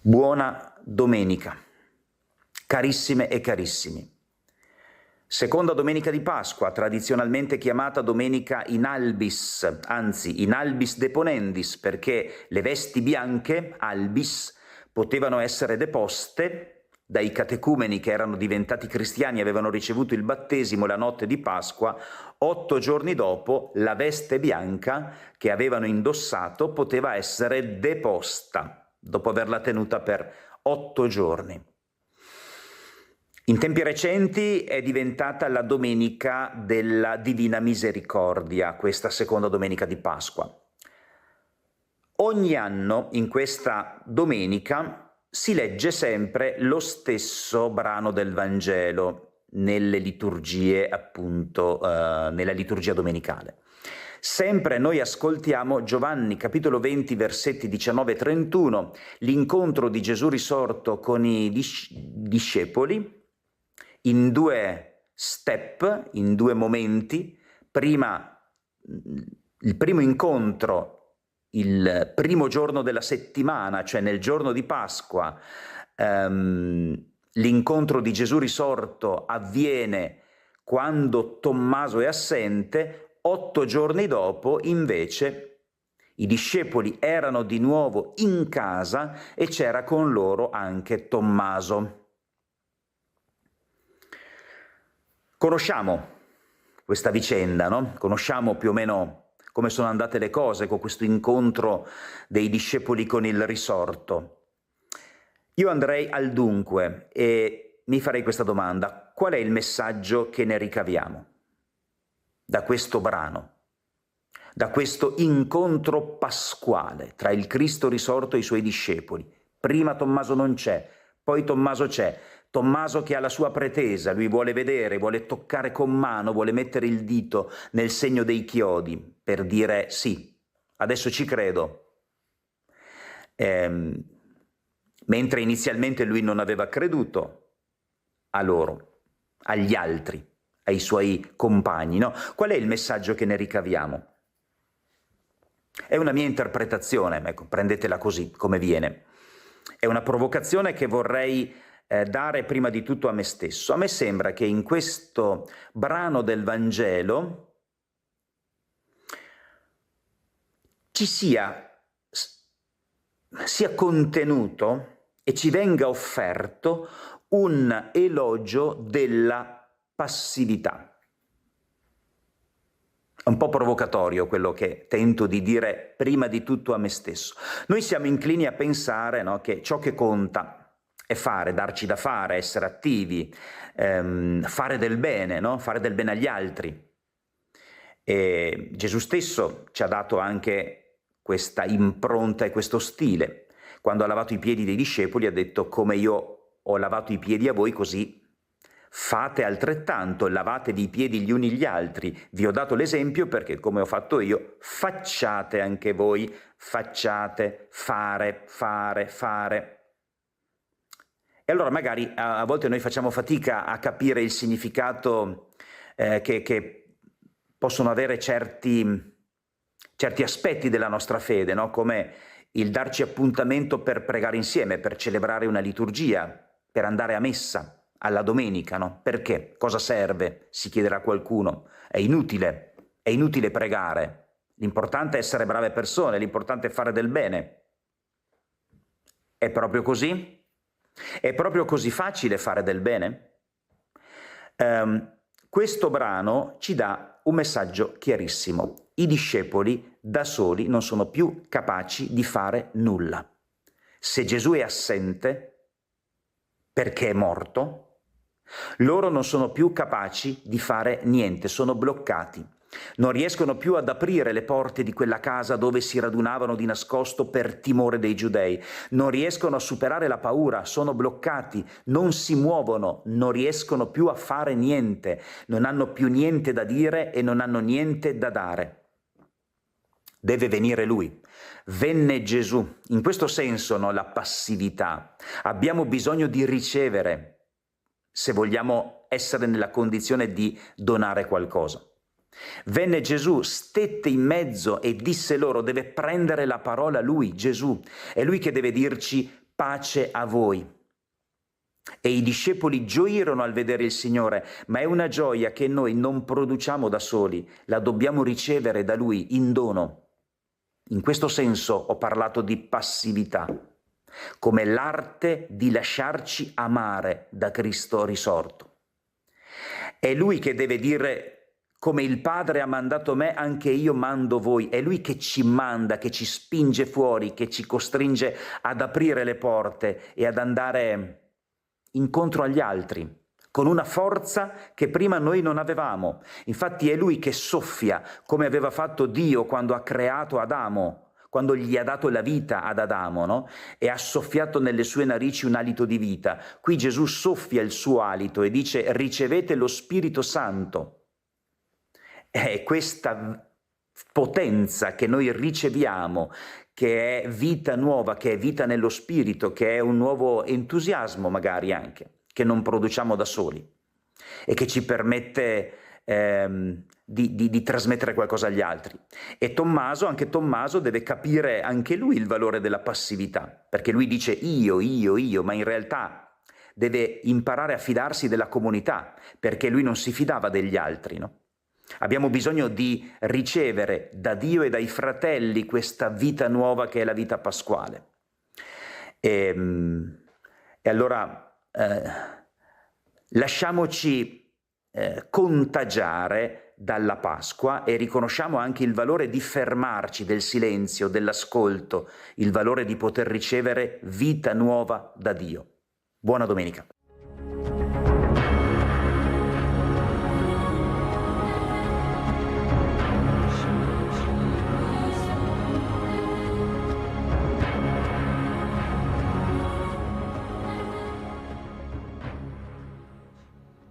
Buona domenica, carissime e carissimi. Seconda domenica di Pasqua, tradizionalmente chiamata domenica in albis, anzi in albis deponendis, perché le vesti bianche, albis, potevano essere deposte dai catecumeni che erano diventati cristiani e avevano ricevuto il battesimo la notte di Pasqua. 8 giorni dopo la veste bianca che avevano indossato poteva essere deposta dopo averla tenuta per 8 giorni. In tempi recenti è diventata la domenica della Divina Misericordia, questa seconda domenica di Pasqua. Ogni anno in questa domenica si legge sempre lo stesso brano del Vangelo nelle liturgie, appunto, nella liturgia domenicale. Sempre noi ascoltiamo Giovanni capitolo 20 versetti 19 e 31, l'incontro di Gesù risorto con i discepoli in 2 step, in 2 momenti. Prima il primo incontro, il primo giorno della settimana, cioè nel giorno di Pasqua, l'incontro di Gesù risorto avviene quando Tommaso è assente. 8 giorni dopo, invece, i discepoli erano di nuovo in casa e c'era con loro anche Tommaso. Conosciamo questa vicenda, no? Conosciamo più o meno come sono andate le cose con questo incontro dei discepoli con il risorto. Io andrei al dunque e mi farei questa domanda: qual è il messaggio che ne ricaviamo da questo brano, da questo incontro pasquale tra il Cristo risorto e i suoi discepoli? Prima Tommaso non c'è, poi Tommaso c'è. Tommaso che ha la sua pretesa, lui vuole vedere, vuole toccare con mano, vuole mettere il dito nel segno dei chiodi per dire sì, adesso ci credo. Mentre inizialmente lui non aveva creduto a loro, agli altri, ai suoi compagni, no? Qual è il messaggio che ne ricaviamo? È una mia interpretazione, ecco, prendetela così, come viene. È una provocazione che vorrei dare prima di tutto a me stesso. A me sembra che in questo brano del Vangelo ci sia contenuto e ci venga offerto un elogio della passività. È un po' provocatorio quello che tento di dire prima di tutto a me stesso. Noi siamo inclini a pensare, no, che ciò che conta è fare, darci da fare, essere attivi, fare del bene, no? Fare del bene agli altri. E Gesù stesso ci ha dato anche questa impronta e questo stile. Quando ha lavato i piedi dei discepoli ha detto: come io ho lavato i piedi a voi, così fate altrettanto, lavatevi i piedi gli uni gli altri. Vi ho dato l'esempio perché, come ho fatto io, facciate anche voi, facciate, fare. E allora magari a volte noi facciamo fatica a capire il significato che possono avere certi aspetti della nostra fede, no? Come il darci appuntamento per pregare insieme, per celebrare una liturgia, per andare a messa alla domenica, no? Perché? Cosa serve? Si chiederà qualcuno. È inutile pregare. L'importante è essere brave persone, l'importante è fare del bene. È proprio così? È proprio così facile fare del bene? Questo brano ci dà un messaggio chiarissimo. I discepoli da soli non sono più capaci di fare nulla. Se Gesù è assente, perché è morto, loro non sono più capaci di fare niente, sono bloccati. Non riescono più ad aprire le porte di quella casa dove si radunavano di nascosto per timore dei giudei. Non riescono a superare la paura, sono bloccati, non si muovono, non riescono più a fare niente, non hanno più niente da dire e non hanno niente da dare. Deve venire Lui. Venne Gesù. In questo senso, no, la passività. Abbiamo bisogno di ricevere se vogliamo essere nella condizione di donare qualcosa. Venne Gesù, stette in mezzo e disse loro: deve prendere la parola Lui, Gesù. È Lui che deve dirci: pace a voi. E i discepoli gioirono al vedere il Signore, ma è una gioia che noi non produciamo da soli, la dobbiamo ricevere da Lui in dono. In questo senso ho parlato di passività, come l'arte di lasciarci amare da Cristo risorto. È Lui che deve dire: come il Padre ha mandato me, anche io mando voi. È Lui che ci manda, che ci spinge fuori, che ci costringe ad aprire le porte e ad andare incontro agli altri, con una forza che prima noi non avevamo. Infatti è Lui che soffia, come aveva fatto Dio quando ha creato Adamo, quando gli ha dato la vita ad Adamo, no? E ha soffiato nelle sue narici un alito di vita. Qui Gesù soffia il suo alito e dice: ricevete lo Spirito Santo. È questa potenza che noi riceviamo, che è vita nuova, che è vita nello Spirito, che è un nuovo entusiasmo magari anche, che non produciamo da soli e che ci permette di trasmettere qualcosa agli altri. E anche Tommaso deve capire anche lui il valore della passività, perché lui dice io, ma in realtà deve imparare a fidarsi della comunità, perché lui non si fidava degli altri, no? Abbiamo bisogno di ricevere da Dio e dai fratelli questa vita nuova che è la vita pasquale. E allora lasciamoci contagiare dalla Pasqua e riconosciamo anche il valore di fermarci, del silenzio, dell'ascolto, il valore di poter ricevere vita nuova da Dio. Buona domenica.